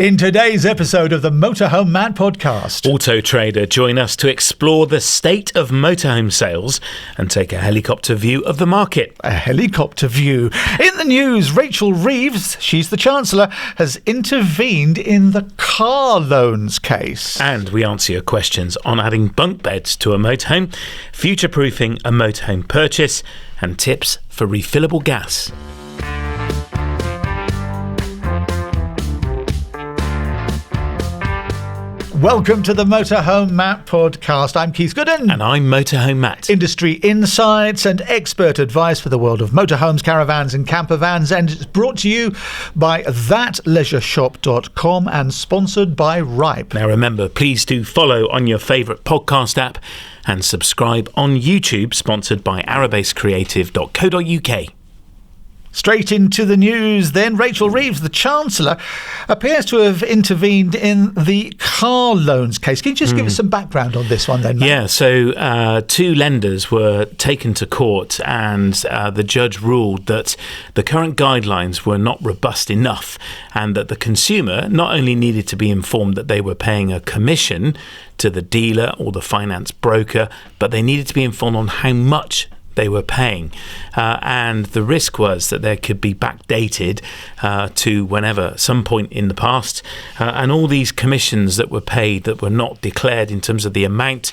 In today's episode of the Motorhome Matt podcast, Auto Trader join us to explore the state of motorhome sales and take a helicopter view of the market. A helicopter view. In the news, Rachel Reeves, she's the Chancellor, has intervened in the car loans case. And we answer your questions on adding bunk beds to a motorhome, future-proofing a motorhome purchase, and tips for refillable gas. Welcome to the Motorhome Matt podcast. I'm Keith Gooden. And I'm Motorhome Matt. Industry insights and expert advice for the world of motorhomes, caravans and camper vans. And it's brought to you by thatleisureshop.com and sponsored by Ripe. Now remember, please do follow on your favourite podcast app and subscribe on YouTube, sponsored by arabasecreative.co.uk. Straight into the news then. Rachel Reeves, the Chancellor, appears to have intervened in the car loans case. Can you just give us some background on this one then, Matt? Yeah, so two lenders were taken to court and the judge ruled that the current guidelines were not robust enough and that the consumer not only needed to be informed that they were paying a commission to the dealer or the finance broker, but they needed to be informed on how much they were paying, and the risk was that there could be backdated to whenever, some point in the past, and all these commissions that were paid that were not declared in terms of the amount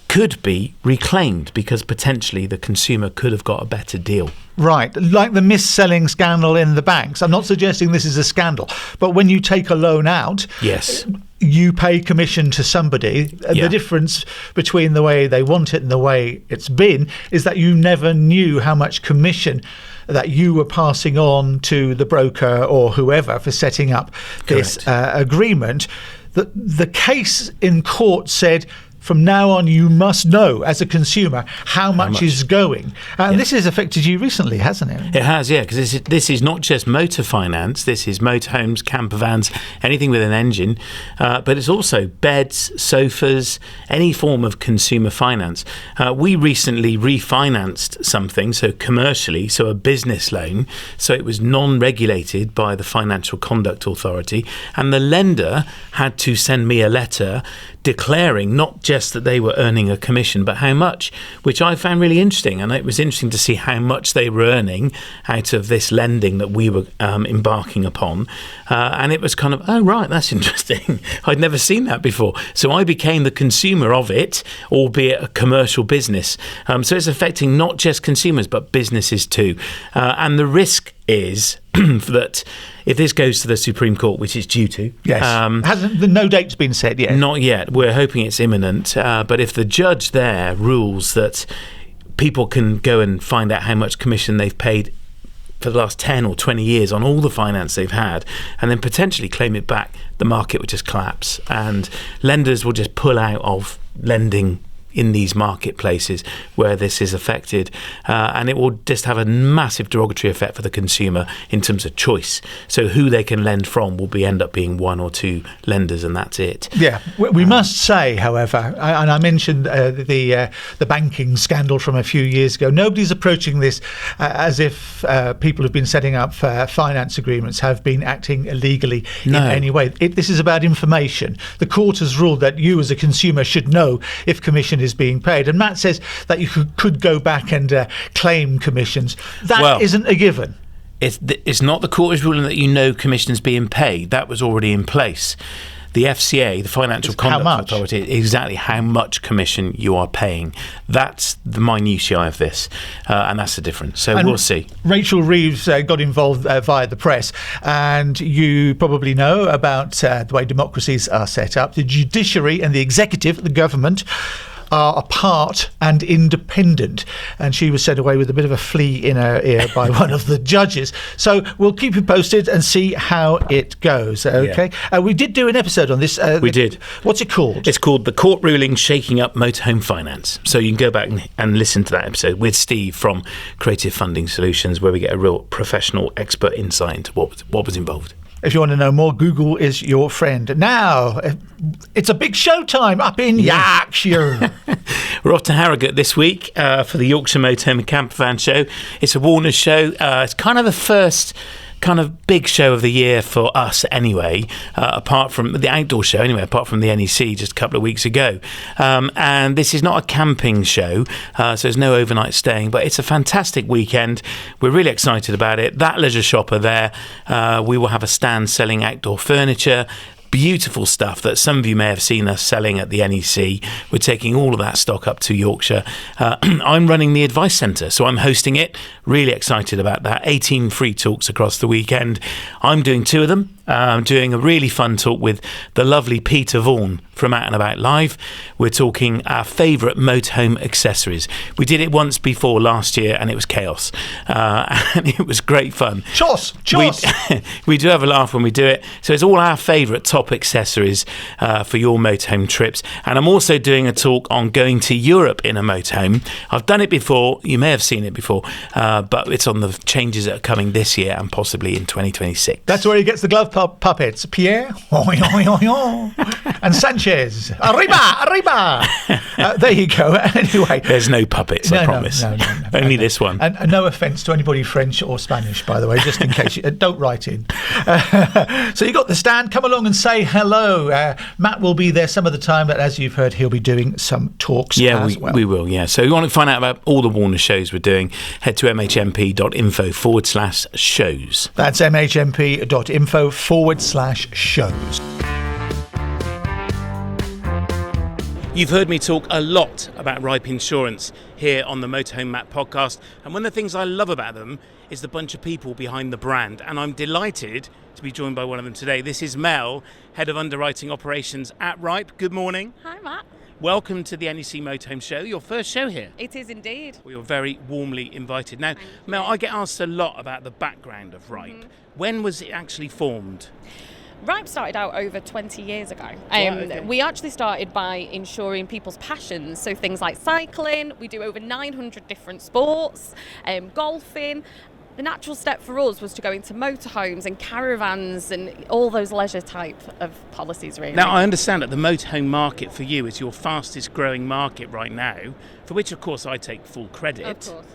could be reclaimed because potentially the consumer could have got a better deal. Right, like the mis-selling scandal in the banks. I'm not suggesting this is a scandal, but when you take a loan out, yes, you pay commission to somebody. Yeah. The difference between the way they want it and the way it's been is that you never knew how much commission that you were passing on to the broker or whoever for setting up this agreement. The case in court said, from now on, you must know as a consumer how much is going. And this has affected you recently, hasn't it? It has, yeah, because this is not just motor finance. This is motorhomes, camper vans, anything with an engine. But it's also beds, sofas, any form of consumer finance. We recently refinanced something, so commercially, so a business loan. So it was non-regulated by the Financial Conduct Authority. And the lender had to send me a letter declaring not just that they were earning a commission, but how much, which I found really interesting. And it was interesting to see how much they were earning out of this lending that we were embarking upon. And it was kind of, oh, right, that's interesting. I'd never seen that before. So I became the consumer of it, albeit a commercial business. So it's affecting not just consumers, but businesses too. And the risk is that if this goes to the Supreme Court, which it's due to, no date's been set yet. Not yet. We're hoping it's imminent. But if the judge there rules that people can go and find out how much commission they've paid for the last 10 or 20 years on all the finance they've had, and then potentially claim it back, the market would just collapse, and lenders will just pull out of lending in these marketplaces where this is affected, and it will just have a massive derogatory effect for the consumer in terms of choice. So who they can lend from will end up being one or two lenders, and that's it. Yeah, we must say, however, and I mentioned the banking scandal from a few years ago, nobody's approaching this as if people who've been setting up finance agreements have been acting illegally in any way. This is about information. The court has ruled that you as a consumer should know if commission is being paid, and Matt says that you could go back and claim commissions. That isn't a given. It's not the court is ruling that you know commissions being paid. That was already in place. The FCA, the Financial Conduct Authority, exactly how much commission you are paying. That's the minutiae of this, and that's the difference. So we'll see. Rachel Reeves got involved via the press, and you probably know about the way democracies are set up. The judiciary and the executive, the government, are apart and independent, and she was sent away with a bit of a flea in her ear by one of the judges. So we'll keep you posted and see how it goes. Okay, we did do an episode on this. We did. What's it called? It's called The Court Ruling Shaking Up Motorhome Finance. So you can go back and listen to that episode with Steve from Creative Funding Solutions, where we get a real professional expert insight into what was involved. If you want to know more, Google is your friend. Now, it's a big show time up in Yorkshire. We're off to Harrogate this week for the Yorkshire Motorhome and Camper Van Show. It's a Warner show. It's kind of the first kind of big show of the year for us anyway, apart from the outdoor show anyway, apart from the NEC just a couple of weeks ago. And this is not a camping show, so there's no overnight staying, but it's a fantastic weekend. We're really excited about it. That leisure shop are there. We will have a stand selling outdoor furniture, beautiful stuff that some of you may have seen us selling at the NEC. We're taking all of that stock up to Yorkshire. I'm running the advice centre, so I'm hosting it. Really excited about that. 18 free talks across the weekend. I'm doing 2 of them. I'm doing a really fun talk with the lovely Peter Vaughan from Out and About Live. We're talking our favourite motorhome accessories. We did it once before last year and it was chaos. And it was great fun. Choss! We do have a laugh when we do it. So it's all our favourite top accessories for your motorhome trips. And I'm also doing a talk on going to Europe in a motorhome. I've done it before. You may have seen it before. But it's on the changes that are coming this year and possibly in 2026. That's where he gets the glove puppets. Pierre, and Sanchez, arriba. There you go. Anyway, there's no puppets, I promise. No. Only this one. And no offence to anybody French or Spanish, by the way, just in case you don't write in. So you got the stand. Come along and say hello. Matt will be there some of the time, but as you've heard, he'll be doing some talks as well. We will, yeah. So you want to find out about all the Warner shows we're doing, head to mhmp.info/shows. That's mhmp.info/shows. You've heard me talk a lot about Ripe Insurance here on the Motorhome Matt podcast, and one of the things I love about them is the bunch of people behind the brand, and I'm delighted to be joined by one of them today. This is Mel, Head of Underwriting Operations at Ripe. Good morning. Hi, Matt. Welcome to the NEC Motorhome Show, your first show here. It is indeed. Well, you're very warmly invited. Now, Mel, I get asked a lot about the background of Ripe. Mm-hmm. When was it actually formed? Ripe started out over 20 years ago. Okay. We actually started by insuring people's passions, so things like cycling. We do over 900 different sports, golfing. The natural step for us was to go into motorhomes and caravans and all those leisure type of policies, really. Now, I understand that the motorhome market for you is your fastest growing market right now, for which, of course, I take full credit. Of course.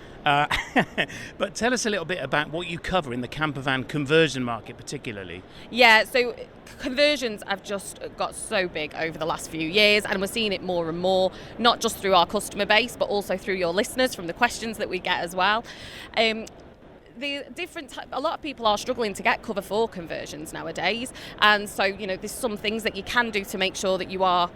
But tell us a little bit about what you cover in the campervan conversion market particularly. Yeah, so conversions have just got so big over the last few years, and we're seeing it more and more, not just through our customer base, but also through your listeners, from the questions that we get as well. A lot of people are struggling to get cover for conversions nowadays, and so there's some things that you can do to make sure that you are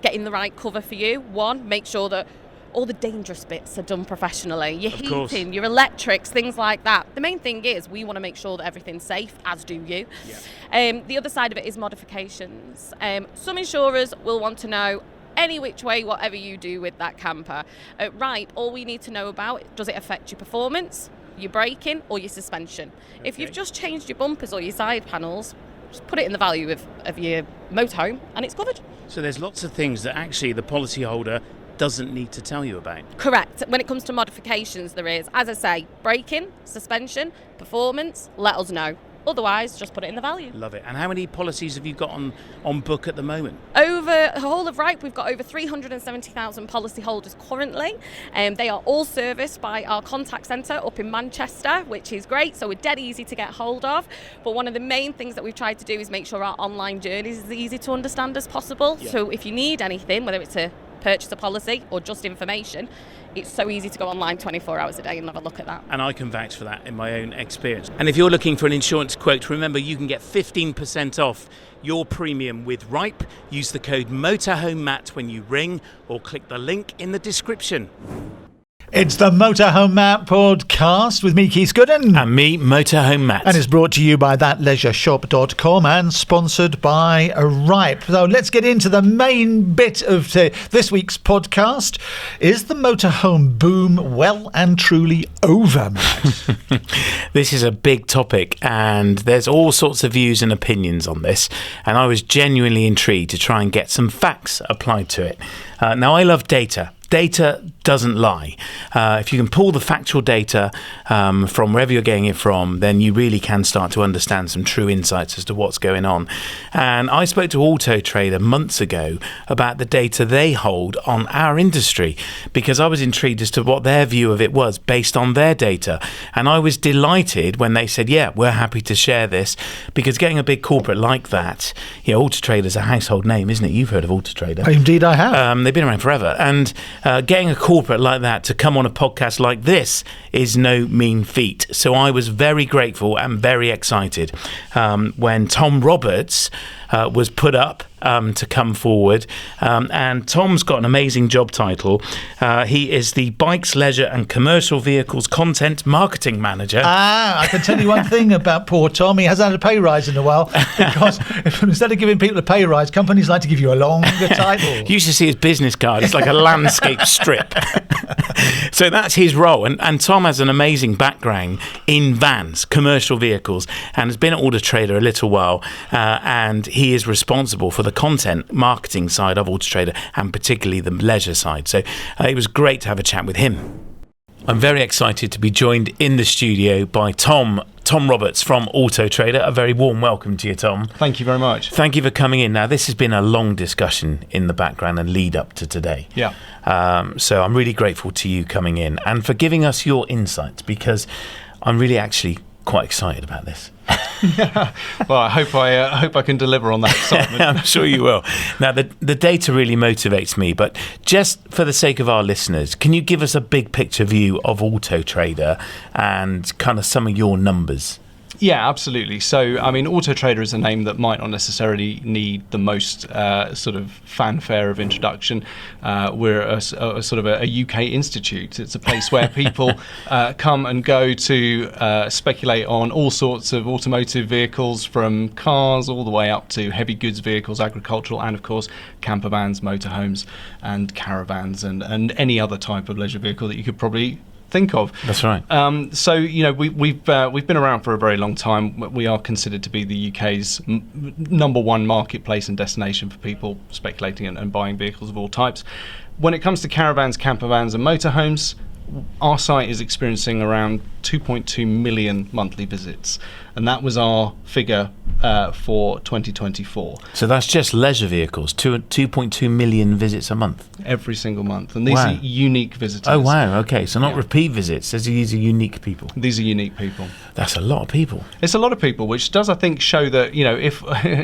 getting the right cover for you. One, make sure that all the dangerous bits are done professionally. Your heating, your electrics, things like that. The main thing is we want to make sure that everything's safe, as do you. Yeah. The other side of it is modifications. Some insurers will want to know any which way, whatever you do with that camper. At Ripe, all we need to know about, does it affect your performance, your braking or your suspension? Okay. If you've just changed your bumpers or your side panels, just put it in the value of your motorhome and it's covered. So there's lots of things that actually the policyholder doesn't need to tell you about. Correct. When it comes to modifications, there is, as I say, braking, suspension, performance, let us know. Otherwise, just put it in the value. Love it. And how many policies have you got on book at the moment? Over the whole of Ripe, we've got over 370,000 policyholders currently. They are all serviced by our contact centre up in Manchester, which is great. So we're dead easy to get hold of. But one of the main things that we've tried to do is make sure our online journey is as easy to understand as possible. Yeah. So if you need anything, whether it's to purchase a policy or just information, it's so easy to go online 24 hours a day and have a look at that. And I can vouch for that in my own experience. And if you're looking for an insurance quote, remember you can get 15% off your premium with Ripe. Use the code MotorHomeMatt when you ring or click the link in the description. It's the Motorhome Matt podcast with me, Keith Gooden. And me, Motorhome Matt. And it's brought to you by thatleisureshop.com and sponsored by Ripe. So let's get into the main bit of this week's podcast. Is the motorhome boom well and truly over, Matt? This is a big topic and there's all sorts of views and opinions on this. And I was genuinely intrigued to try and get some facts applied to it. Now, I love data. data doesn't lie. If you can pull the factual data from wherever you're getting it from, then you really can start to understand some true insights as to what's going on. And I spoke to Auto Trader months ago about the data they hold on our industry, because I was intrigued as to what their view of it was based on their data. And I was delighted when they said, yeah, we're happy to share this, because getting a big corporate like that, Auto Trader's a household name, isn't it? You've heard of Auto Trader. Indeed, I have. They've been around forever. And getting a corporate like that to come on a podcast like this is no mean feat. So I was very grateful and very excited when Tom Roberts was put up to come forward. And Tom's got an amazing job title. He is the Bikes, Leisure and Commercial Vehicles Content Marketing Manager. I can tell you one thing about poor Tom. He hasn't had a pay rise in a while, because instead of giving people a pay rise, companies like to give you a longer title. You should see his business card. It's like a landscape strip. So that's his role. And Tom has an amazing background in vans, commercial vehicles, and has been at Auto Trader a little while. And he is responsible for the content marketing side of Auto Trader, and particularly the leisure side. So it was great to have a chat with him. I'm very excited to be joined in the studio by Tom Roberts from Auto Trader. A very warm welcome to you, Tom. Thank you very much. Thank you for coming in. Now, this has been a long discussion in the background and lead up to today. Yeah. So I'm really grateful to you coming in and for giving us your insights, because I'm really actually quite excited about this. Well, I hope I can deliver on that excitement. I'm sure you will. Now, the data really motivates me, but just for the sake of our listeners, can you give us a big picture view of Auto Trader and kind of some of your numbers? Yeah, absolutely. So, I mean, Auto Trader is a name that might not necessarily need the most sort of fanfare of introduction. We're a sort of a UK institute. It's a place where people come and go to speculate on all sorts of automotive vehicles, from cars all the way up to heavy goods vehicles, agricultural, and of course camper vans, motorhomes, and caravans, and any other type of leisure vehicle that you could probably think of. That's right. So we've been around for a very long time. We are considered to be the UK's number one marketplace and destination for people speculating and buying vehicles of all types. When it comes to caravans, camper vans and motorhomes, our site is experiencing around 2.2 million monthly visits, and that was our figure for 2024. So that's just leisure vehicles, 2.2 million visits a month? Every single month. And these are unique visitors. Oh, wow. Okay, so not repeat visits. These are unique people. These are unique people. That's a lot of people. It's a lot of people, which does, I think, show that, if,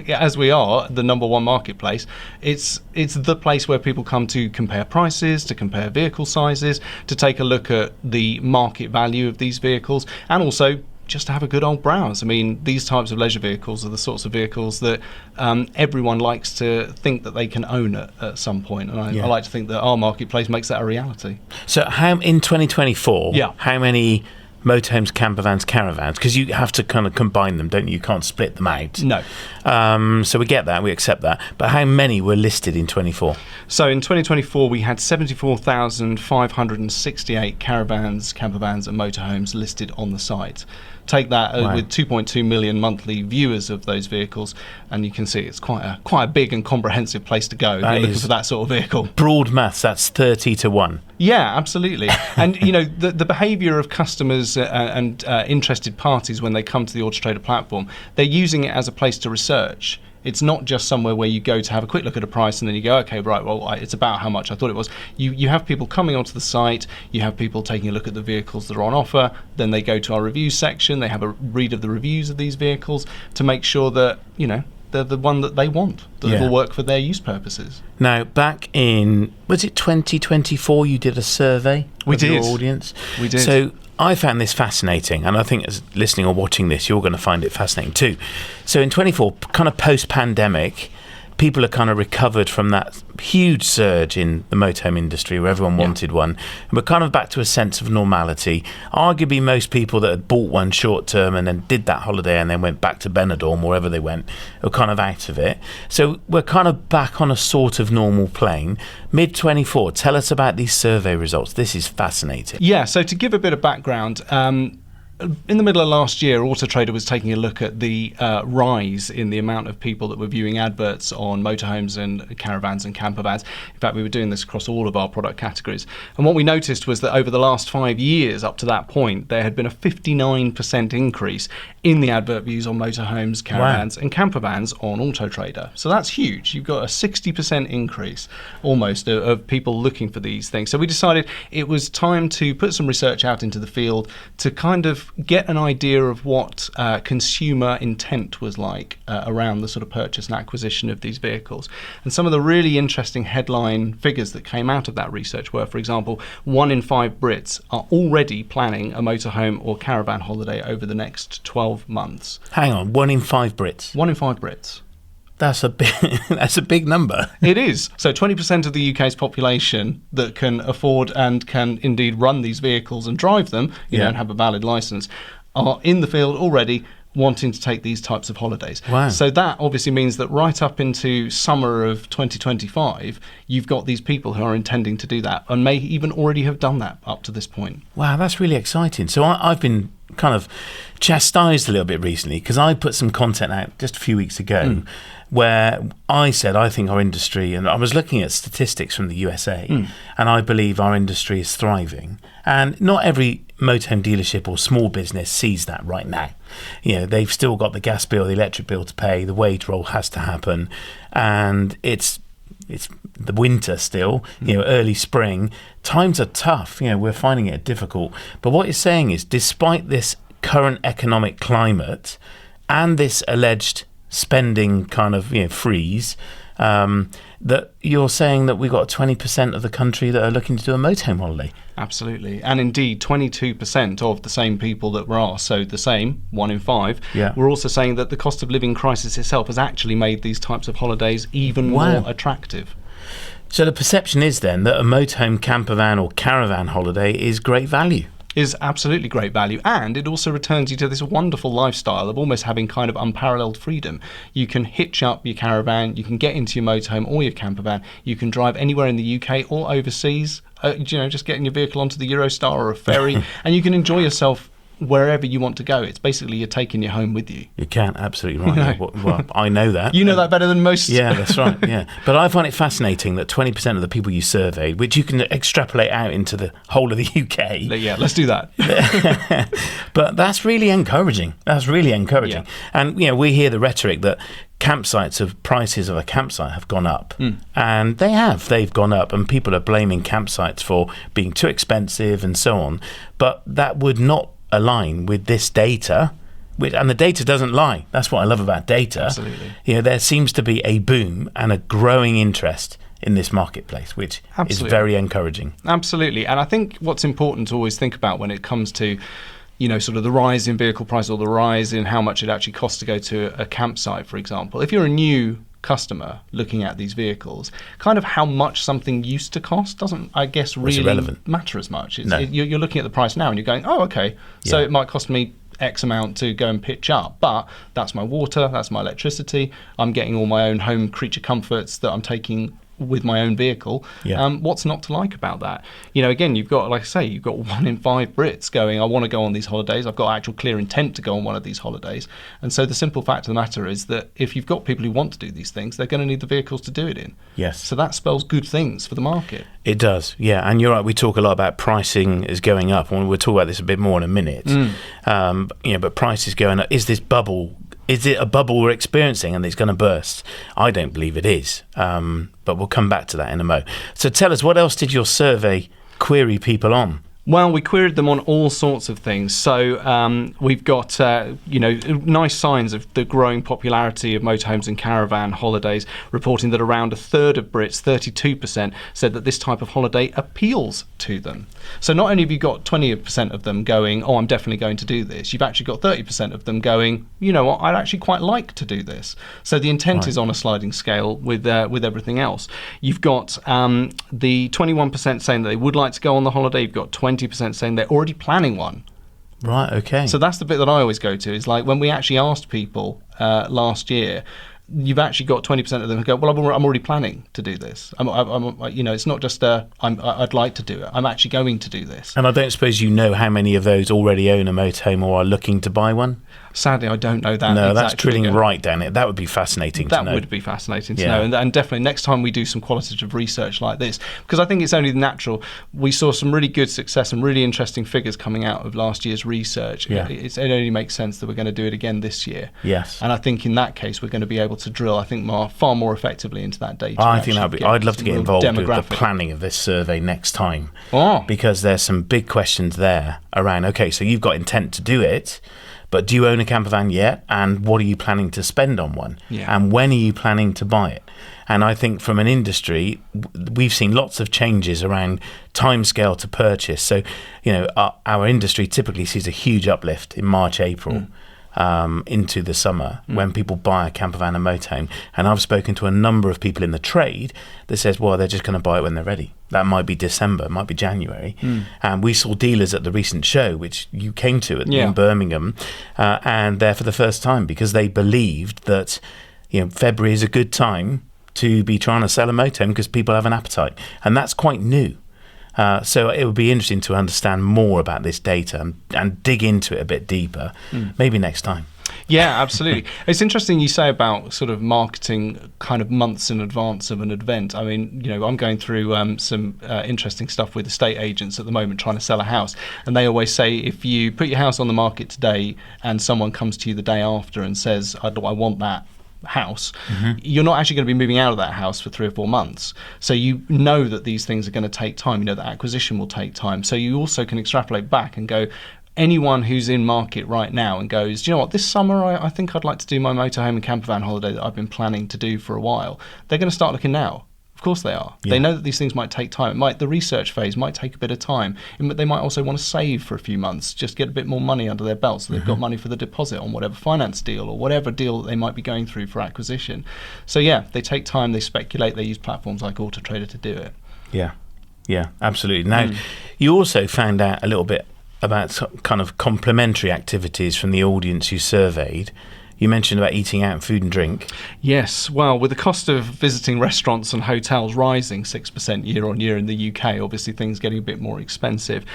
as we are the number one marketplace, it's the place where people come to compare prices, to compare vehicle sizes, to take a look at the market value of these vehicles, and also just to have a good old browse. I mean, these types of leisure vehicles are the sorts of vehicles that everyone likes to think that they can own at some point, and I like to think that our marketplace makes that a reality. So in 2024, how many motorhomes, camper vans, caravans, because you have to kind of combine them, don't you? You can't split them out. No. So we get that, we accept that. But how many were listed in 24? So in 2024, we had 74,568 caravans, camper vans and motorhomes listed on the site. Take that with 2.2 million monthly viewers of those vehicles, and you can see it's quite a big and comprehensive place to go if you're looking for that sort of vehicle. Broad maths, that's 30 to 1. Yeah, absolutely. And the behaviour of customers and interested parties when they come to the Auto Trader platform, they're using it as a place to research. It's not just somewhere where you go to have a quick look at a price and then you go, okay, right, well, it's about how much I thought it was. You have people coming onto the site, you have people taking a look at the vehicles that are on offer, then they go to our reviews section, they have a read of the reviews of these vehicles to make sure that, they're the one that they want, that will work for their use purposes. Now, back in, was it 2024, you did a survey of your audience? We did. So I found this fascinating, and I think as listening or watching this, you're going to find it fascinating too. So in 24, kind of post-pandemic, people are kind of recovered from that huge surge in the motorhome industry where everyone wanted one, and we're kind of back to a sense of normality. Arguably, most people that had bought one short term and then did that holiday and then went back to Benidorm, wherever they went, are kind of out of it. So we're kind of back on a sort of normal plane. Mid-24, tell us about these survey results. This is fascinating. Yeah, so to give a bit of background, in the middle of last year, Auto Trader was taking a look at the rise in the amount of people that were viewing adverts on motorhomes and caravans and camper vans. In fact, we were doing this across all of our product categories. And what we noticed was that over the last 5 years, up to that point, there had been a 59% increase in the advert views on motorhomes, caravans and camper vans on Auto Trader. So that's huge. You've got a 60% increase almost of people looking for these things. So we decided it was time to put some research out into the field to kind of get an idea of what consumer intent was like around the sort of purchase and acquisition of these vehicles. And some of the really interesting headline figures that came out of that research were, for example, 1 in 5 Brits are already planning a motorhome or caravan holiday over the next 12 months. Hang on, 1 in 5 Brits? 1 in 5 Brits. That's a big, that's a big number. It is. So 20% of the UK's population that can afford and can indeed run these vehicles and drive them, you know, and have a valid licence, are in the field already wanting to take these types of holidays. Wow. So that obviously means that right up into summer of 2025, you've got these people who are intending to do that and may even already have done that up to this point. Wow, that's really exciting. So I've been kind of chastised a little bit recently because I put some content out just a few weeks ago where I said I think our industry, and I was looking at statistics from the USA, and I believe our industry is thriving. And not every motorhome dealership or small business sees that right now. You know, they've still got the gas bill, the electric bill to pay, the wage roll has to happen, and it's the winter still, you know, early spring. Times are tough, you know, we're finding it difficult. But what you're saying is, despite this current economic climate and this alleged spending kind of, you know, freeze, that you're saying that we've got 20% of the country that are looking to do a motorhome holiday. Absolutely. And indeed, 22% of the same people that were asked, so the same, 1 in 5, were also saying that the cost of living crisis itself has actually made these types of holidays even more attractive. So the perception is then that a motorhome, camper van or caravan holiday is great value. Is absolutely great value, and it also returns you to this wonderful lifestyle of almost having kind of unparalleled freedom. You can hitch up your caravan, you can get into your motorhome or your camper van, you can drive anywhere in the UK or overseas, you know, just getting your vehicle onto the Eurostar or a ferry, and you can enjoy yourself wherever you want to go. It's basically you're taking your home with you. You can, absolutely right. Well, I know that. You know that better than most. Yeah, that's right. Yeah, but I find it fascinating that 20% of the people you surveyed, which you can extrapolate out into the whole of the UK. Yeah, let's do that. But that's really encouraging. That's really encouraging. Yeah. And you know, we hear the rhetoric that prices of a campsite have gone up, and they've gone up, and people are blaming campsites for being too expensive and so on. But that would not align with this data, and the data doesn't lie. That's what I love about data. Absolutely. You know, there seems to be a boom and a growing interest in this marketplace, which is very encouraging. Absolutely. And I think what's important to always think about when it comes to, you know, sort of the rise in vehicle price or the rise in how much it actually costs to go to a campsite, for example. If you're a new customer looking at these vehicles, kind of how much something used to cost doesn't, I guess, really matter as much. You're looking at the price now and you're going, oh, okay, so it might cost me X amount to go and pitch up, but that's my water, that's my electricity, I'm getting all my own home creature comforts that I'm taking with my own vehicle. What's not to like about that? You know, again, you've got, like I say, you've got 1 in 5 Brits going, I want to go on these holidays, I've got actual clear intent to go on one of these holidays. And so the simple fact of the matter is that if you've got people who want to do these things, they're going to need the vehicles to do it in. Yes. So that spells good things for the market. It does, yeah. And you're right, we talk a lot about pricing is going up, and we'll talk about this a bit more in a minute. You know, but price is going up. Is this bubble? Is it a bubble we're experiencing and it's going to burst? I don't believe it is, but we'll come back to that in a mo. So tell us, what else did your survey query people on? Well, we queried them on all sorts of things. So we've got, you know, nice signs of the growing popularity of motorhomes and caravan holidays, reporting that around a third of Brits, 32%, said that this type of holiday appeals to them. So not only have you got 20% of them going, oh, I'm definitely going to do this, you've actually got 30% of them going, you know what, I'd actually quite like to do this. So the intent is on a sliding scale with everything else. You've got the 21% saying that they would like to go on the holiday. You've got 20% saying they're already planning one. Right, okay. So that's the bit that I always go to, is like when we actually asked people last year, you've actually got 20% of them who go, well, I'm already planning to do this. It's not just I'd like to do it. I'm actually going to do this. And I don't suppose you know how many of those already own a motorhome or are looking to buy one? Sadly, I don't know that. No, that's drilling right down it. That would be fascinating to know. That would be fascinating to know. And definitely next time we do some qualitative research like this, because I think it's only natural. We saw some really good success and really interesting figures coming out of last year's research. Yeah. It only makes sense that we're going to do it again this year. Yes. And I think in that case, we're going to be able to drill, I think, far more effectively into that data. I think that would be. I'd love to get involved with the demographic planning of this survey next time, Oh. because there's some big questions there around. Okay, so you've got intent to do it, but do you own a camper van yet? And what are you planning to spend on one? Yeah. And when are you planning to buy it? And I think from an industry, we've seen lots of changes around timescale to purchase. So, our industry typically sees a huge uplift in March, April. Into the summer when people buy a camper van and motorhome. And I've spoken to a number of people in the trade that says, well, they're just going to buy it when they're ready. That might be December, it might be January. And we saw dealers at the recent show, which you came to in Birmingham, and there for the first time because they believed that February is a good time to be trying to sell a motorhome because people have an appetite. And that's quite new. So it would be interesting to understand more about this data and dig into it a bit deeper, maybe next time. Yeah, absolutely. It's interesting you say about sort of marketing kind of months in advance of an event. I mean, I'm going through some interesting stuff with estate agents at the moment trying to sell a house. And they always say if you put your house on the market today and someone comes to you the day after and says, I want that house, you're not actually going to be moving out of that house for 3 or 4 months. So you know that these things are going to take time. You know that acquisition will take time. So you also can extrapolate back and go, anyone who's in market right now and goes, do you know what, this summer I think I'd like to do my motorhome and camper van holiday that I've been planning to do for a while. They're going to start looking now. Of course they are. Yeah. They know that these things might take time. The research phase might take a bit of time. But they might also want to save for a few months, just get a bit more money under their belt so they've got money for the deposit on whatever finance deal or whatever deal that they might be going through for acquisition. So yeah, they take time, they speculate, they use platforms like AutoTrader to do it. Yeah, absolutely. Now, you also found out a little bit about kind of complementary activities from the audience you surveyed. You mentioned about eating out and food and drink. Yes. Well, with the cost of visiting restaurants and hotels rising 6% year on year in the UK, obviously things getting a bit more expensive.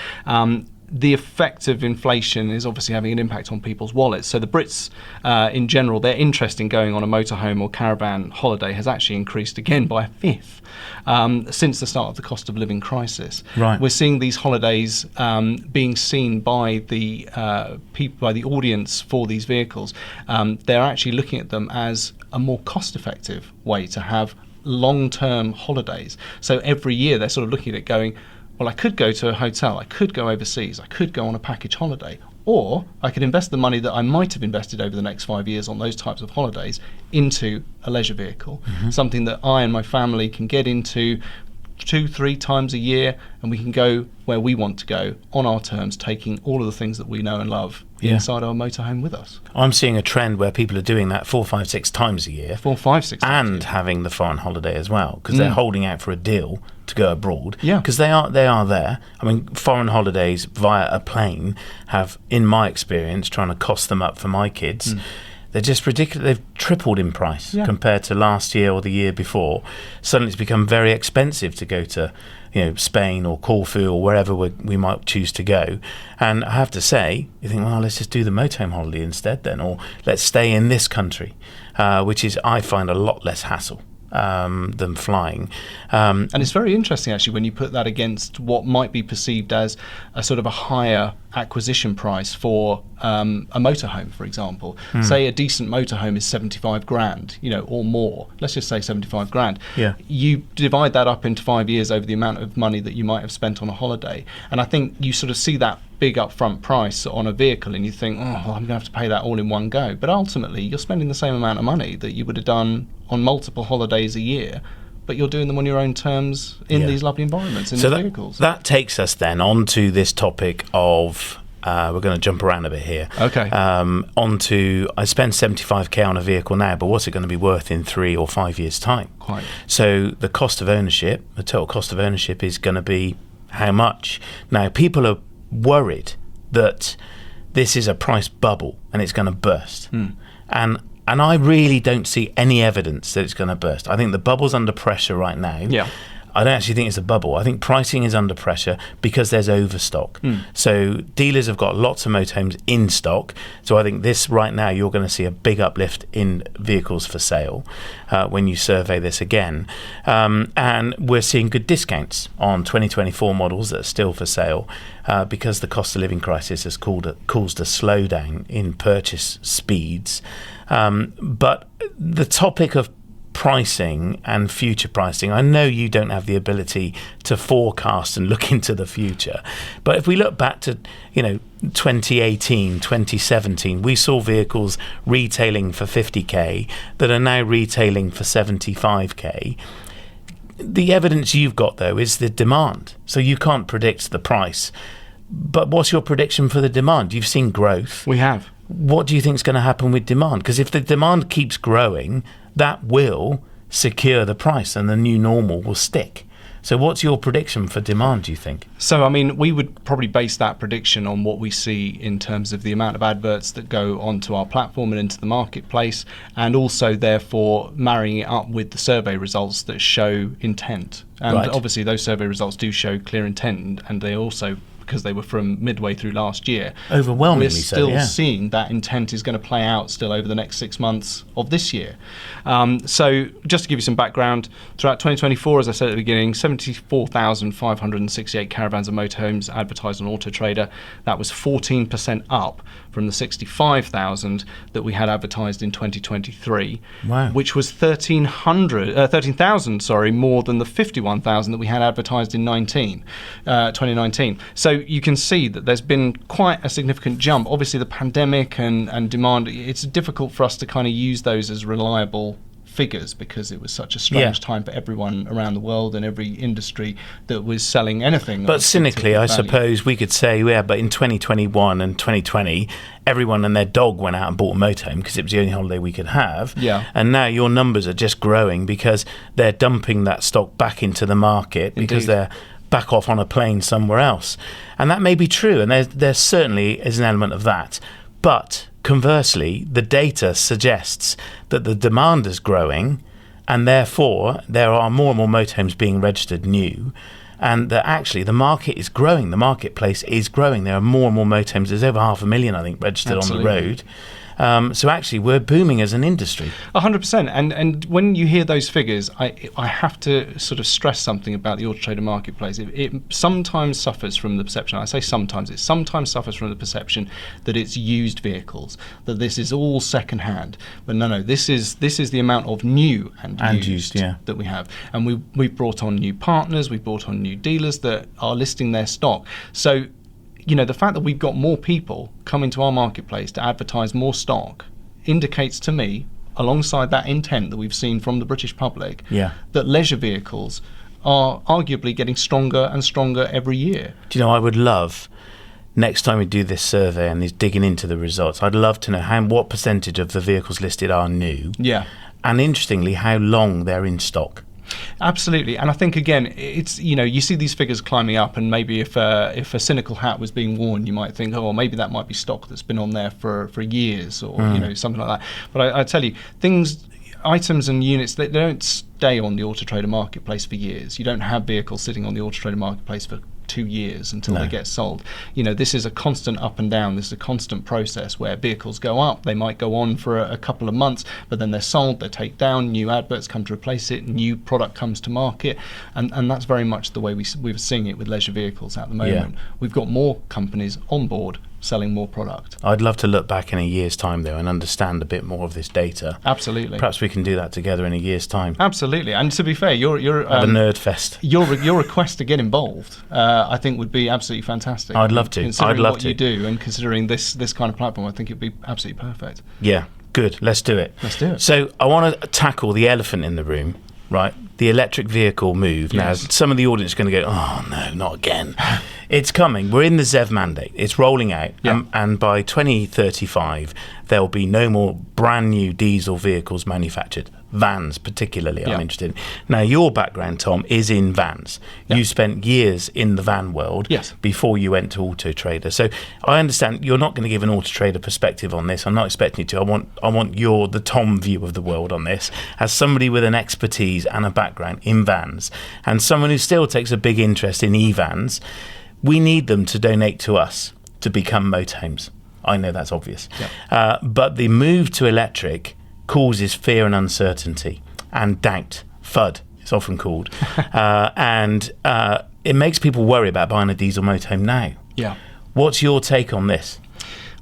The effect of inflation is obviously having an impact on people's wallets. So the Brits, in general, their interest in going on a motorhome or caravan holiday has actually increased again by a fifth since the start of the cost of living crisis. Right. We're seeing these holidays being seen by the people, by the audience for these vehicles. They're actually looking at them as a more cost-effective way to have long-term holidays. So every year they're sort of looking at it going, well, I could go to a hotel, I could go overseas, I could go on a package holiday, or I could invest the money that I might have invested over the next 5 years on those types of holidays into a leisure vehicle, something that I and my family can get into 2-3 times a year, and we can go where we want to go on our terms, taking all of the things that we know and love inside our motorhome with us. I'm seeing a trend where people are doing that 4, 5, 6 times a year. 4, 5, 6 times and having the foreign holiday as well, because they're holding out for a deal to go abroad. Yeah. Because they are there. I mean, foreign holidays via a plane have, in my experience, trying to cost them up for my kids. They're just ridiculous. They've tripled in price compared to last year or the year before. Suddenly it's become very expensive to go to, Spain or Corfu or wherever we might choose to go. And I have to say, you think, well, let's just do the motorhome holiday instead then, or let's stay in this country, which is, I find, a lot less hassle than flying. And it's very interesting, actually, when you put that against what might be perceived as a sort of a higher acquisition price for a motorhome, for example. Say a decent motorhome is 75 grand, or more. Let's just say 75 grand. Yeah. You divide that up into 5 years over the amount of money that you might have spent on a holiday. And I think you sort of see that big upfront price on a vehicle and you think, well, I'm going to have to pay that all in one go. But ultimately, you're spending the same amount of money that you would have done on multiple holidays a year, but you're doing them on your own terms in these lovely environments, in the vehicles. That takes us then on to this topic of, we're going to jump around a bit here. Okay. Onto, I spend 75k on a vehicle now, but what's it going to be worth in 3 or 5 years' time? Quite. So the cost of ownership, the total cost of ownership is going to be how much? Now, people are worried that this is a price bubble and it's going to burst. And And I really don't see any evidence that it's going to burst. I think the bubble's under pressure right now. Yeah. I don't actually think it's a bubble. I think pricing is under pressure because there's overstock. So dealers have got lots of motorhomes in stock. So I think this right now, you're going to see a big uplift in vehicles for sale when you survey this again. And we're seeing good discounts on 2024 models that are still for sale because the cost of living crisis has caused a slowdown in purchase speeds. But the topic of pricing and future pricing, I know you don't have the ability to forecast and look into the future, but if we look back to 2018, 2017, we saw vehicles retailing for 50k that are now retailing for 75k. The evidence you've got though is the demand, so you can't predict the price. But what's your prediction for the demand? You've seen growth. We have. What do you think is going to happen with demand? Because if the demand keeps growing, that will secure the price and the new normal will stick. So what's your prediction for demand, do you think? So, I mean, we would probably base that prediction on what we see in terms of the amount of adverts that go onto our platform and into the marketplace, and also, therefore, marrying it up with the survey results that show intent. And obviously, those survey results do show clear intent, and they also, because they were from midway through last year, overwhelmingly we're still seeing that intent is going to play out still over the next 6 months of this year. So just to give you some background, throughout 2024, as I said at the beginning, 74,568 caravans and motorhomes advertised on Auto Trader. That was 14% up from the 65,000 that we had advertised in 2023, which was 13,000 more than the 51,000 that we had advertised in 2019. So you can see that there's been quite a significant jump. Obviously, the pandemic and demand, it's difficult for us to kind of use those as reliable figures because it was such a strange time for everyone around the world and every industry that was selling anything. But cynically, I suppose we could say, but in 2021 and 2020, everyone and their dog went out and bought a motorhome because it was the only holiday we could have. Yeah. And now your numbers are just growing because they're dumping that stock back into the market because they're back off on a plane somewhere else. And that may be true, and there certainly is an element of that. But conversely, the data suggests that the demand is growing, and therefore there are more and more motorhomes being registered new, and that actually the market is growing. The marketplace is growing. There are more and more motorhomes. There's over 500,000, I think, registered on the road. So actually, we're booming as an industry. 100%. And when you hear those figures, I have to sort of stress something about the Auto Trader marketplace. It sometimes suffers from the perception, I say sometimes, it sometimes suffers from the perception that it's used vehicles, that this is all second-hand. But no, this is the amount of new and used that we have. And we've brought on new partners, we've brought on new dealers that are listing their stock. So the fact that we've got more people coming to our marketplace to advertise more stock indicates to me, alongside that intent that we've seen from the British public, that leisure vehicles are arguably getting stronger and stronger every year. Do you know, I would love, next time we do this survey and is digging into the results, I'd love to know what percentage of the vehicles listed are new. Yeah. And interestingly, how long they're in stock. Absolutely, and I think again, it's you see these figures climbing up, and maybe if a cynical hat was being worn, you might think, oh, maybe that might be stock that's been on there for years, or something like that. But I tell you, items and units, they don't stay on the Auto Trader marketplace for years. You don't have vehicles sitting on the Auto Trader marketplace for 2 years until they get sold. This is a constant up and down. This is a constant process where vehicles go up. They might go on for a couple of months, but then they're sold, they're taken down, new adverts come to replace it, new product comes to market, and that's very much the way we're seeing it with leisure vehicles at the moment. We've got more companies on board selling more product. I'd love to look back in a year's time, though, and understand a bit more of this data. Absolutely. Perhaps we can do that together in a year's time. Absolutely. And to be fair, you're have a nerd fest. Your request to get involved, I think, would be absolutely fantastic. I'd love to. Considering what you do and considering this kind of platform, I think it'd be absolutely perfect. Yeah, good. Let's do it. Let's do it. So I want to tackle the elephant in the room, right? The electric vehicle move. Now, some of the audience are going to go, oh, no, not again. It's coming. We're in the ZEV mandate. It's rolling out. And by 2035, there will be no more brand new diesel vehicles manufactured. vans particularly I'm interested in. Now, your background, Tom, is in vans. You spent years in the van world before you went to Auto Trader. So I understand you're not going to give an Auto Trader perspective on this. I'm not expecting you to. I want the Tom view of the world on this, as somebody with an expertise and a background in vans, and someone who still takes a big interest in e-vans. We need them to donate to us to become motorhomes. I know that's obvious. But the move to electric causes fear and uncertainty and doubt. FUD, it's often called. And it makes people worry about buying a diesel motorhome now. What's your take on this?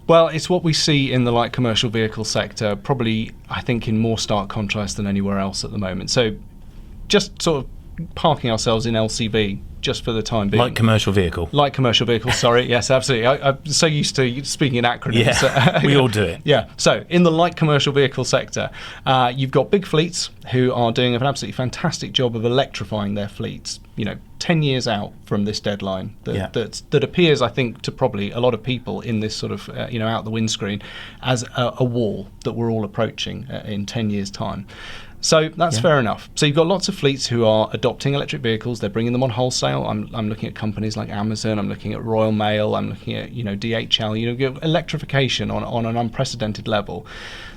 Well, it's what we see in the light commercial vehicle sector, probably, I think, in more stark contrast than anywhere else at the moment. So just sort of parking ourselves in LCV just for the time being. Light commercial vehicle. Light commercial vehicle, sorry. Yes, absolutely. I'm so used to speaking in acronyms. Yeah, we all do it. Yeah. So in the light commercial vehicle sector, you've got big fleets who are doing an absolutely fantastic job of electrifying their fleets, 10 years out from this deadline that appears, I think, to probably a lot of people in this sort of, out the windscreen as a wall that we're all approaching in 10 years' time. So that's fair enough. So you've got lots of fleets who are adopting electric vehicles. They're bringing them on wholesale. I'm looking at companies like Amazon. I'm looking at Royal Mail. I'm looking at DHL. You get electrification on an unprecedented level.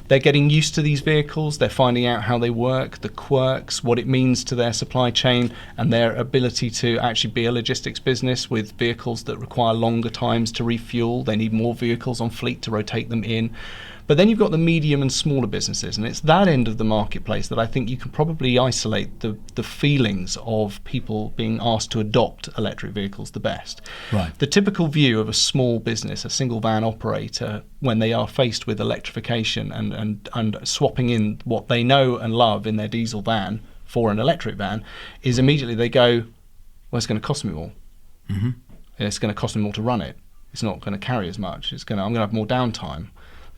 They're getting used to these vehicles. They're finding out how they work, the quirks, what it means to their supply chain, and their ability to actually be a logistics business with vehicles that require longer times to refuel. They need more vehicles on fleet to rotate them in. But then you've got the medium and smaller businesses, and it's that end of the marketplace that I think you can probably isolate the feelings of people being asked to adopt electric vehicles the best. Right. The typical view of a small business, a single van operator, when they are faced with electrification and swapping in what they know and love in their diesel van for an electric van, is immediately they go, well, it's going to cost me more. Mm-hmm. It's going to cost me more to run it. It's not going to carry as much. I'm going to have more downtime.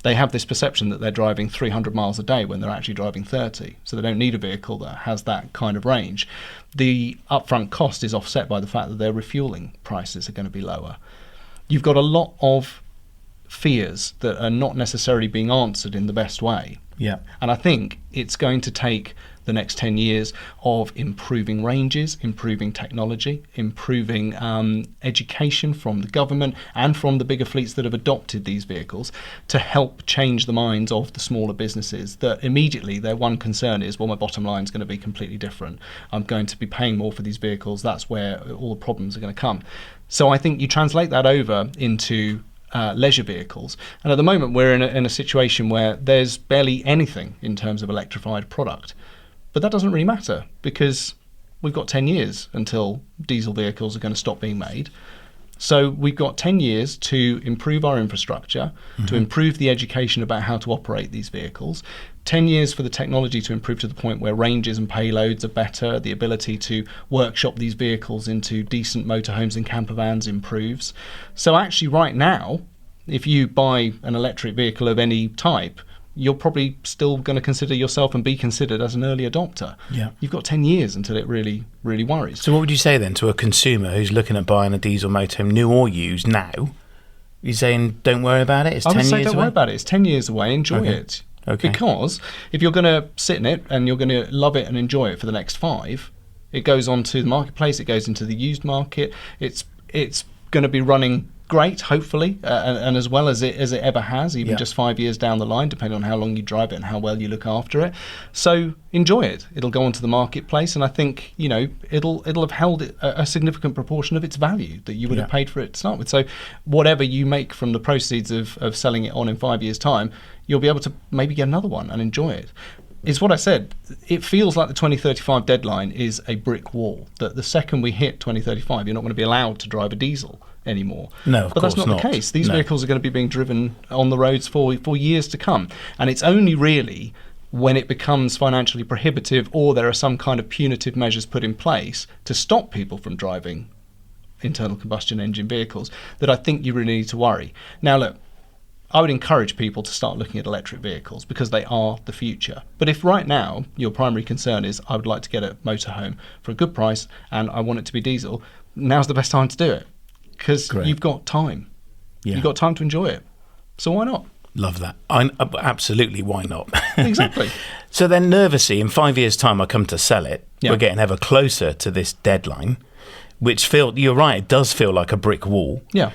They have this perception that they're driving 300 miles a day when they're actually driving 30. So they don't need a vehicle that has that kind of range. The upfront cost is offset by the fact that their refueling prices are going to be lower. You've got a lot of fears that are not necessarily being answered in the best way. Yeah. And I think it's going to take the next 10 years of improving ranges, improving technology, improving education from the government and from the bigger fleets that have adopted these vehicles to help change the minds of the smaller businesses that immediately their one concern is, well, my bottom line is going to be completely different. I'm going to be paying more for these vehicles. That's where all the problems are going to come. So I think you translate that over into leisure vehicles, and at the moment we're in a situation where there's barely anything in terms of electrified product. But that doesn't really matter because we've got 10 years until diesel vehicles are going to stop being made. So we've got 10 years to improve our infrastructure, to improve the education about how to operate these vehicles, 10 years for the technology to improve to the point where ranges and payloads are better, the ability to workshop these vehicles into decent motorhomes and camper vans improves. So actually right now, if you buy an electric vehicle of any type, you're probably still going to consider yourself and be considered as an early adopter. Yeah. You've got 10 years until it really, really worries. So what would you say then to a consumer who's looking at buying a diesel motorhome, new or used, now? You're saying don't worry about it? It's 10 years away? Don't worry about it. It's 10 years away. Enjoy it. Okay. Because if you're going to sit in it and you're going to love it and enjoy it for the next 5, it goes on to the marketplace, it goes into the used market. It's going to be running great, hopefully, and as well as it ever has, even just 5 years down the line, depending on how long you drive it and how well you look after it. So enjoy it. It'll go onto the marketplace, and I think it'll have held a significant proportion of its value that you would have paid for it to start with. So whatever you make from the proceeds of selling it on in 5 years' time, you'll be able to maybe get another one and enjoy it. It's what I said. It feels like the 2035 deadline is a brick wall, that the second we hit 2035, you're not going to be allowed to drive a diesel anymore. No, of course not. But that's not the case. These vehicles are going to be being driven on the roads for years to come. And it's only really when it becomes financially prohibitive or there are some kind of punitive measures put in place to stop people from driving internal combustion engine vehicles that I think you really need to worry. Now, look, I would encourage people to start looking at electric vehicles because they are the future. But if right now your primary concern is I would like to get a motorhome for a good price and I want it to be diesel, now's the best time to do it because you've got time. Yeah. You've got time to enjoy it. So why not? Love that. Absolutely, why not? Exactly. So then nervously, in 5 years' time, I come to sell it. Yeah. We're getting ever closer to this deadline, which you're right, it does feel like a brick wall. Yeah.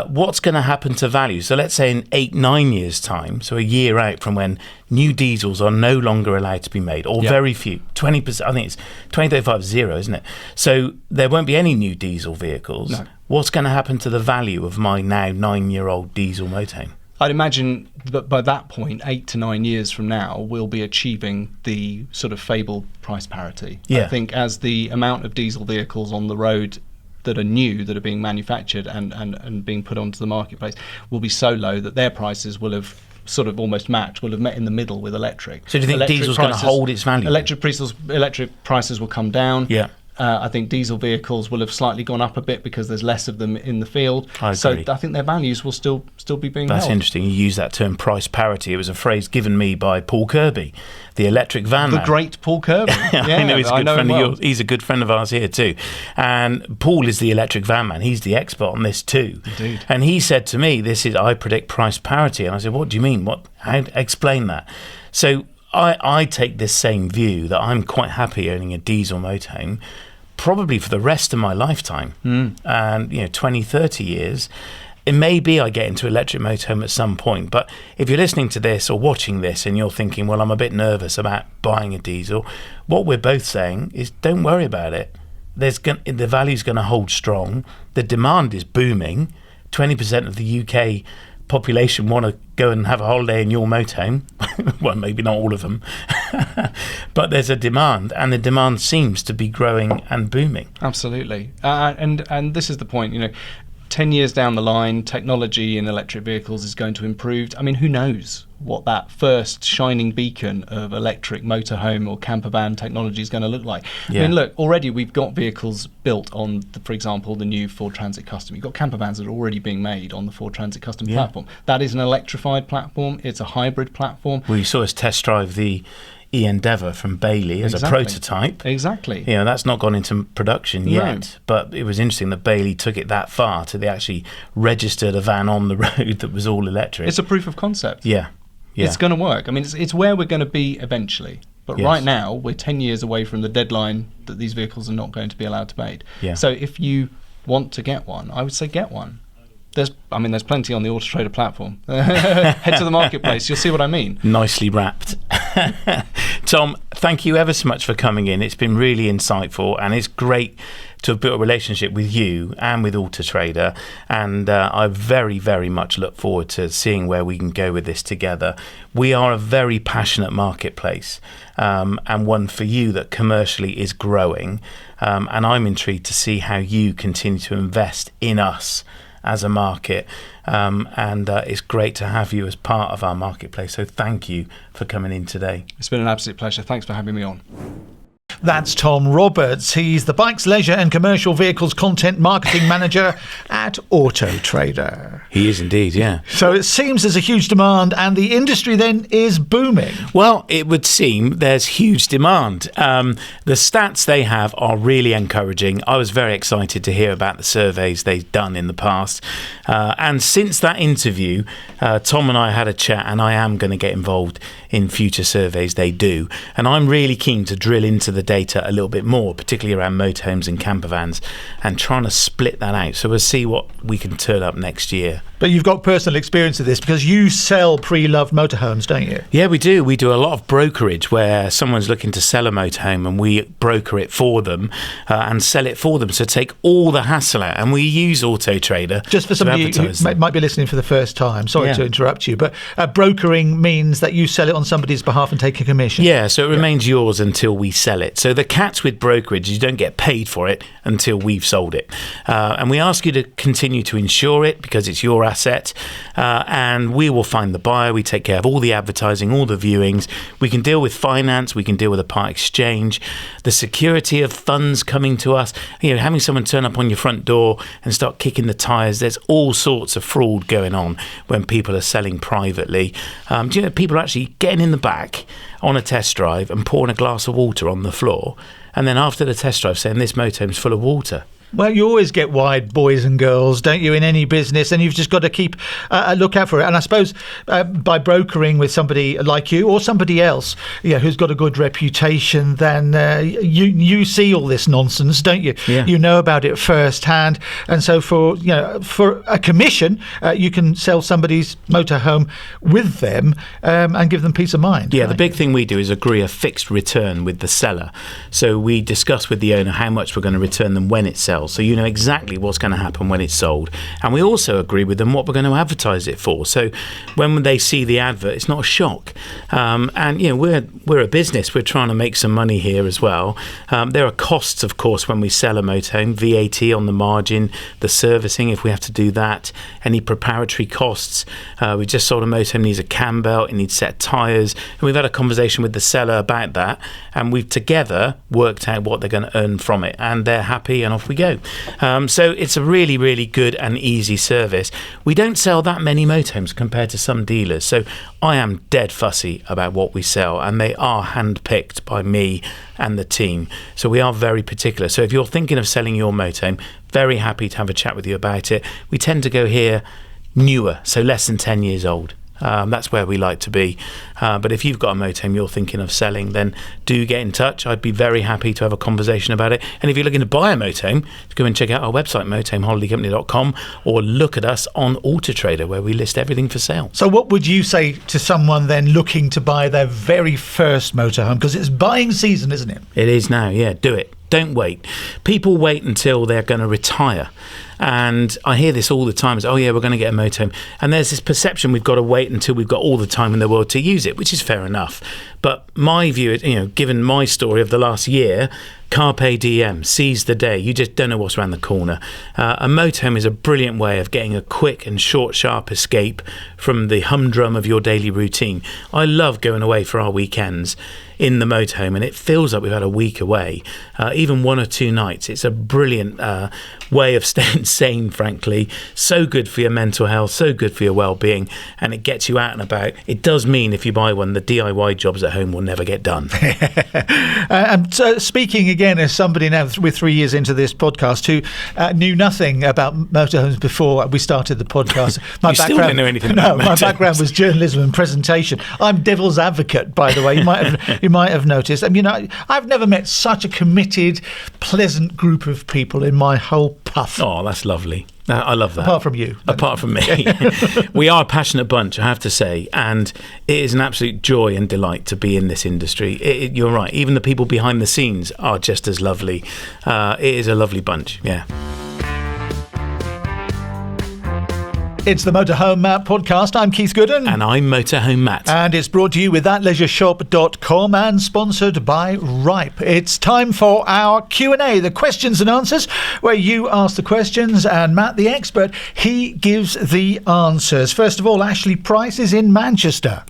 What's going to happen to value? So let's say in 8-9 years' time, so a year out from when new diesels are no longer allowed to be made, or very few, 20%, I think it's 2035 0, isn't it? So there won't be any new diesel vehicles. No. What's going to happen to the value of my now 9-year-old diesel motorhome? I'd imagine that by that point, 8 to 9 years from now, we'll be achieving the sort of fabled price parity. Yeah. I think as the amount of diesel vehicles on the road that are new, that are being manufactured and being put onto the marketplace, will be so low that their prices will have sort of almost matched, will have met in the middle with electric. So do you think diesel's going to hold its value? Electric prices will come down. Yeah. I think diesel vehicles will have slightly gone up a bit because there's less of them in the field. I so agree. I think their values will still be being That's held. interesting. You use that term price parity. It was a phrase given me by Paul Kirby, the electric van man. The great Paul Kirby. I know he's a good friend of yours. He's a good friend of ours here too. And Paul is the electric van man. He's the expert on this too. Indeed. And he said to me, I predict price parity. And I said, what do you mean? How explain that? So I take this same view that I'm quite happy owning a diesel motorhome, probably for the rest of my lifetime. And 20, 30 years. It may be I get into electric motorhome at some point, but if you're listening to this or watching this and you're thinking, well, I'm a bit nervous about buying a diesel, what we're both saying is don't worry about it. The value's going to hold strong. The demand is booming. 20% of the UK population want to go and have a holiday in your motorhome. Well, maybe not all of them. But there's a demand, and the demand seems to be growing and booming. Absolutely. And this is the point, 10 years down the line, technology in electric vehicles is going to improve. I mean, who knows what that first shining beacon of electric motorhome or camper van technology is going to look like. Yeah. I mean, look, already we've got vehicles built on, for example, the new Ford Transit Custom. You've got camper vans that are already being made on the Ford Transit Custom platform. That is an electrified platform. It's a hybrid platform. Well, you saw us test drive the e-Endeavour from Bailey as a prototype. Exactly. That's not gone into production yet, but it was interesting that Bailey took it that far to they actually registered a van on the road that was all electric. It's a proof of concept. Yeah. It's going to work. I mean, it's where we're going to be eventually. But Yes. right now, we're 10 years away from the deadline that these vehicles are not going to be allowed to be made. Yeah. So if you want to get one, I would say get one. There's plenty on the Auto Trader platform. Head to the marketplace. You'll see what I mean. Nicely wrapped. Tom, thank you ever so much for coming in. It's been really insightful, and it's great to have built a relationship with you and with Auto Trader. And I very, very much look forward to seeing where we can go with this together. We are a very passionate marketplace, and one for you that commercially is growing. And I'm intrigued to see how you continue to invest in us as a market, and it's great to have you as part of our marketplace. So thank you for coming in today. It's been an absolute pleasure. Thanks for having me on. That's Tom Roberts. He's the Bikes, Leisure and Commercial Vehicles Content Marketing Manager at Auto Trader. He is indeed, yeah. So it seems there's a huge demand, and the industry then is booming. Well, it would seem there's huge demand. The stats they have are really encouraging. I was very excited to hear about the surveys they've done in the past. And since that interview, Tom and I had a chat, and I am going to get involved in future surveys they do. And I'm really keen to drill into the data a little bit more, particularly around motorhomes and camper vans, and trying to split that out. So we'll see what we can turn up next year. But you've got personal experience of this because you sell pre-loved motorhomes, don't you? Yeah, we do. We do a lot of brokerage where someone's looking to sell a motorhome and we broker it for them and sell it for them. So take all the hassle out, and we use Auto Trader. Just for somebody who might be listening for the first time, sorry to interrupt you, but brokering means that you sell it on somebody's behalf and take a commission. Yeah, so it remains yours until we sell it. So the catch with brokerage is you don't get paid for it until we've sold it. And we ask you to continue to insure it because it's your asset, and we will find the buyer. We take care of all the advertising, all the viewings. We can deal with finance. We can deal with a part exchange, the security of funds coming to us. Having someone turn up on your front door and start kicking the tyres. There's all sorts of fraud going on when people are selling privately. People are actually getting in the back on a test drive and pouring a glass of water on the floor, and then after the test drive saying this motorhome's full of water. Well, you always get wide boys and girls, don't you, in any business, and you've just got to keep a look out for it. And I suppose by brokering with somebody like you or somebody else, who's got a good reputation, then you see all this nonsense, don't you? Yeah. You know about it firsthand, and so for a commission, you can sell somebody's motorhome with them and give them peace of mind. Yeah, right? the big thing we do is agree a fixed return with the seller. So we discuss with the owner how much we're going to return them when it sells. So you know exactly what's going to happen when it's sold. And we also agree with them what we're going to advertise it for. So when they see the advert, it's not a shock. And we're a business. We're trying to make some money here as well. There are costs, of course, when we sell a motorhome, VAT on the margin, the servicing if we have to do that, any preparatory costs. We just sold a motorhome, needs a cam belt, it needs set tyres. And we've had a conversation with the seller about that. And we've together worked out what they're going to earn from it. And they're happy and off we go. So it's a really, really good and easy service. We don't sell that many motorhomes compared to some dealers. So I am dead fussy about what we sell, and they are handpicked by me and the team. So we are very particular. So if you're thinking of selling your motorhome, very happy to have a chat with you about it. We tend to go here newer, so less than 10 years old. That's where we like to be. But if you've got a motorhome you're thinking of selling, then do get in touch. I'd be very happy to have a conversation about it. And if you're looking to buy a motorhome, go and check out our website, motorhomeholidaycompany.com, or look at us on Auto Trader, where we list everything for sale. So what would you say to someone then looking to buy their very first motorhome? Because it's buying season, isn't it? It is now, yeah. Do it. Don't wait. People wait until they're going to retire. And I hear this all the time. It's, oh, yeah, we're going to get a motorhome. And there's this perception we've got to wait until we've got all the time in the world to use it, which is fair enough. But my view is, given my story of the last year, carpe diem, seize the day. You just don't know what's around the corner. A motorhome is a brilliant way of getting a quick and short, sharp escape from the humdrum of your daily routine. I love going away for our weekends in the motorhome, and it feels like we've had a week away, even 1 or 2 nights. It's a brilliant way of staying sane, frankly. So good for your mental health, so good for your well-being, and it gets you out and about. It does mean if you buy one, the DIY jobs at home will never get done. And speaking again as somebody now with 3 years into this podcast who knew nothing about motorhomes before we started the podcast. You still don't know anything about motorhomes. My background was journalism and presentation. I'm devil's advocate, by the way. You might have noticed. I mean, I've never met such a committed, pleasant group of people in my whole puff. Oh, that's lovely. I love that. Apart from you. Apart from me. We are a passionate bunch, I have to say, and it is an absolute joy and delight to be in this industry. You're right. Even the people behind the scenes are just as lovely. It is a lovely bunch, yeah. It's the Motorhome Matt podcast. I'm Keith Gooden. And I'm Motorhome Matt. And it's brought to you with thatleisureshop.com and sponsored by Ripe. It's time for our Q&A, the questions and answers, where you ask the questions and Matt, the expert, he gives the answers. First of all, Ashley Price is in Manchester.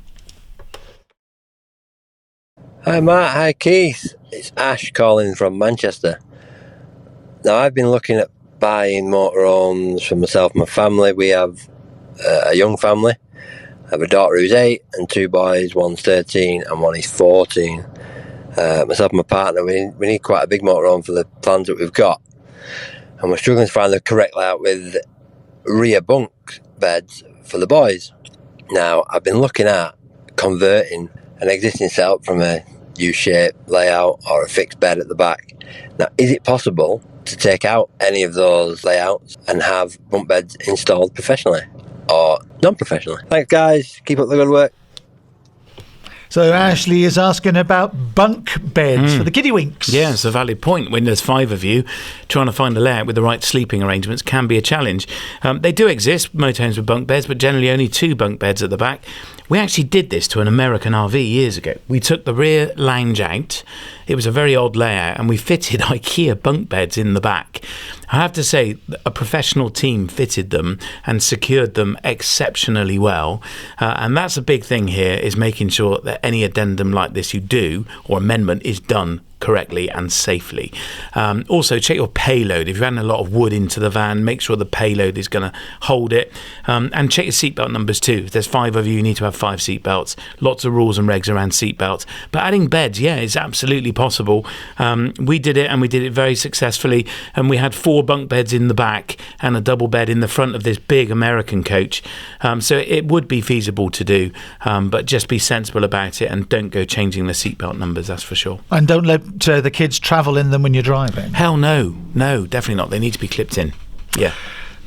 Hi Matt, hi Keith. It's Ash calling from Manchester. Now I've been looking at buying motorhomes for myself and my family. We have a young family. I have a daughter who's 8 and 2 boys, one's 13 and one is 14. Myself and my partner, we need quite a big motorhome for the plans that we've got. And we're struggling to find the correct layout with rear bunk beds for the boys. Now, I've been looking at converting an existing setup from a U-shaped layout or a fixed bed at the back. Now, is it possible to take out any of those layouts and have bunk beds installed professionally or non-professionally? Thanks guys, keep up the good work. So Ashley is asking about bunk beds for the kiddywinks. Yeah, it's a valid point. When there's 5 of you, trying to find a layout with the right sleeping arrangements can be a challenge. They do exist, motorhomes with bunk beds, but generally only 2 bunk beds at the back. We actually did this to an American RV years ago. We took the rear lounge out. It was a very odd layout, and we fitted IKEA bunk beds in the back. I have to say, a professional team fitted them and secured them exceptionally well. And that's a big thing here, is making sure that any addendum like this you do, or amendment, is done correctly and safely. Also, check your payload. If you're adding a lot of wood into the van, make sure the payload is going to hold it. And check your seatbelt numbers too. If there's 5 of you, you need to have 5 seatbelts. Lots of rules and regs around seatbelts. But adding beds, it's absolutely possible. We did it, and we did it very successfully. And we had 4 bunk beds in the back and a double bed in the front of this big American coach. So it would be feasible to do, but just be sensible about it and don't go changing the seatbelt numbers, that's for sure. And don't let the kids travel in them when you're driving. Hell no, definitely not. They need to be clipped in. Yeah.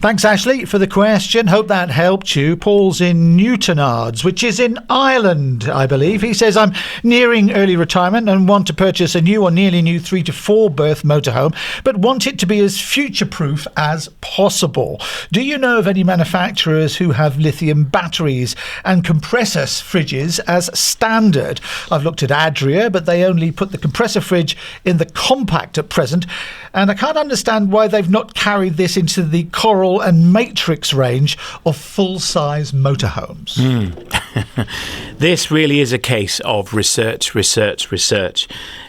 Thanks, Ashley, for the question. Hope that helped you. Paul's in Newtonards, which is in Ireland, I believe. He says, I'm nearing early retirement and want to purchase a new or nearly new 3 to 4 berth motorhome, but want it to be as future-proof as possible. Do you know of any manufacturers who have lithium batteries and compressor fridges as standard? I've looked at Adria, but they only put the compressor fridge in the compact at present, and I can't understand why they've not carried this into the Coral and Matrix range of full-size motorhomes. This really is a case of research.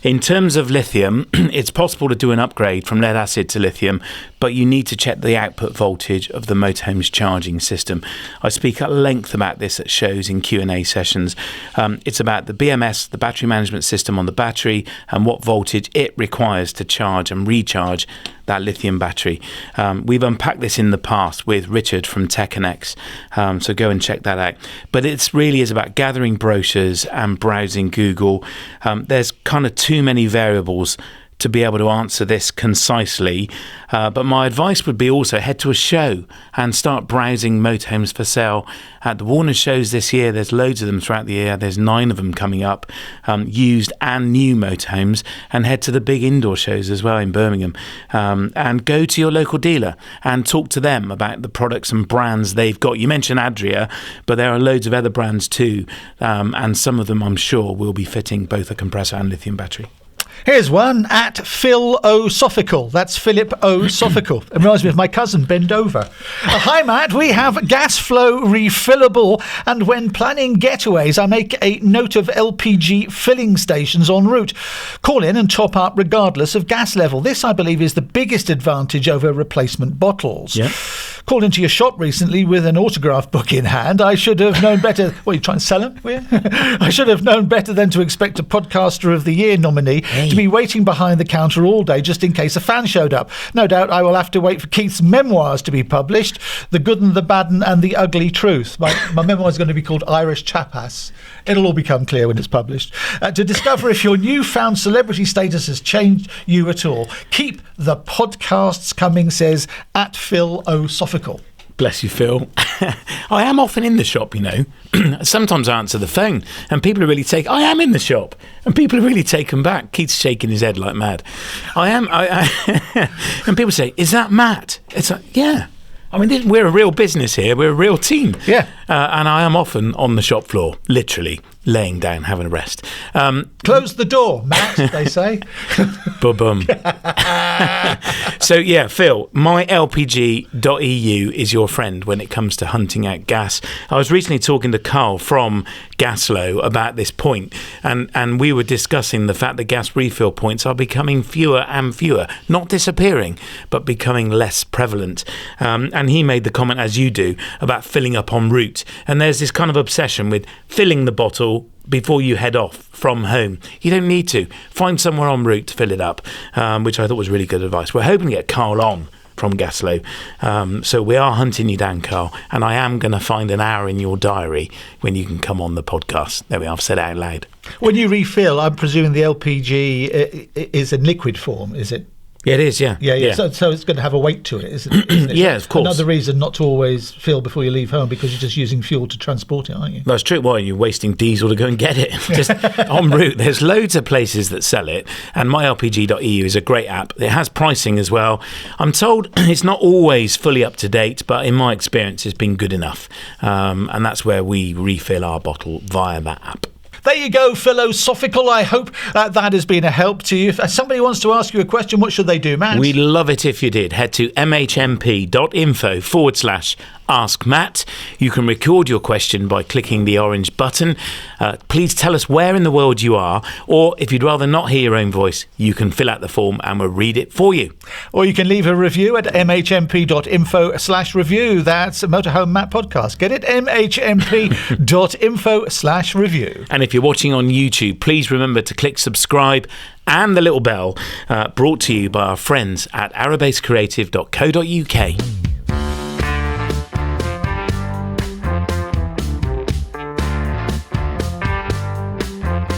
In terms of lithium, it's possible to do an upgrade from lead acid to lithium, but you need to check the output voltage of the motorhome's charging system. I speak at length about this at shows in Q&A sessions. It's about the BMS, the battery management system on the battery, and what voltage it requires to charge and recharge that lithium battery. We've unpacked this in the past with Richard from TechNX, so go and check that out. But it really is about gathering brochures and browsing Google. There's kind of too many variables to be able to answer this concisely, but my advice would be also head to a show and start browsing motorhomes for sale at the Warner shows this year. There's loads of them throughout the year. There's 9 of them coming up, used and new motorhomes, and head to the big indoor shows as well in Birmingham, and go to your local dealer and talk to them about the products and brands they've got. You mentioned Adria, but there are loads of other brands too, and some of them I'm sure will be fitting both a compressor and lithium battery. Here's one at Phil O'Sophical. That's Philip O'Sophical. It reminds me of my cousin, Bend Over. Hi, Matt. We have gas flow refillable, and when planning getaways, I make a note of LPG filling stations en route. Call in and top up regardless of gas level. This, I believe, is the biggest advantage over replacement bottles. Yeah. Called into your shop recently with an autograph book in hand. I should have known better. What, you trying to sell them? I should have known better than to expect a Podcaster of the Year nominee to be waiting behind the counter all day just in case a fan showed up. No doubt I will have to wait for Keith's memoirs to be published, The Good and the Bad and the Ugly Truth. My memoir is going to be called Irish Chapas. It'll all become clear when it's published. To discover if your newfound celebrity status has changed you at all. Keep the podcasts coming, says at Phil O'Sophical. Bless you, Phil. I am often in the shop, you know. Sometimes I answer the phone and people are really I am in the shop and people are really taken back. Keith's shaking his head like mad. I am. And people say, is that Matt? It's like, yeah. I mean, we're a real business here. We're a real team. Yeah. And I am often on the shop floor, literally laying down, having a rest. Close the door, Matt, they say. Ba-bum. So, yeah, Phil, mylpg.eu is your friend when it comes to hunting out gas. I was recently talking to Carl from Gaslow about this point, and we were discussing the fact that gas refill points are becoming fewer and fewer, not disappearing, but becoming less prevalent. And he made the comment, as you do, about filling up en route. And there's this kind of obsession with filling the bottle before you head off from home. You don't need to. Find somewhere en route to fill it up, which I thought was really good advice. We're hoping to get Carl on from Gaslow. So we are hunting you down, Carl, and I am going to find an hour in your diary when you can come on the podcast. There we are, I've said it out loud. When you refill, I'm presuming the LPG is in liquid form, is it? Yeah, it is, yeah. Yeah. So it's going to have a weight to it, isn't it? Yeah, of course. Another reason not to always fill before you leave home, because you're just using fuel to transport it, aren't you? That's true. Why? You're wasting diesel to go and get it. Just en route. There's loads of places that sell it, and mylpg.eu is a great app. It has pricing as well. I'm told it's not always fully up to date, but in my experience, it's been good enough. And that's where we refill our bottle via that app. There you go, philosophical. I hope that has been a help to you. If somebody wants to ask you a question, what should they do, Matt? We'd love it if you did. Head to mhmp.info/ask Ask Matt. You can record your question by clicking the orange button. Please tell us where in the world you are, or if you'd rather not hear your own voice, you can fill out the form and we'll read it for you. Or you can leave a review at mhmp.info/review. That's Motorhome Matt Podcast. Get it? mhmp.info/review. And if you're watching on YouTube, please remember to click subscribe and the little bell, brought to you by our friends at arabasecreative.co.uk.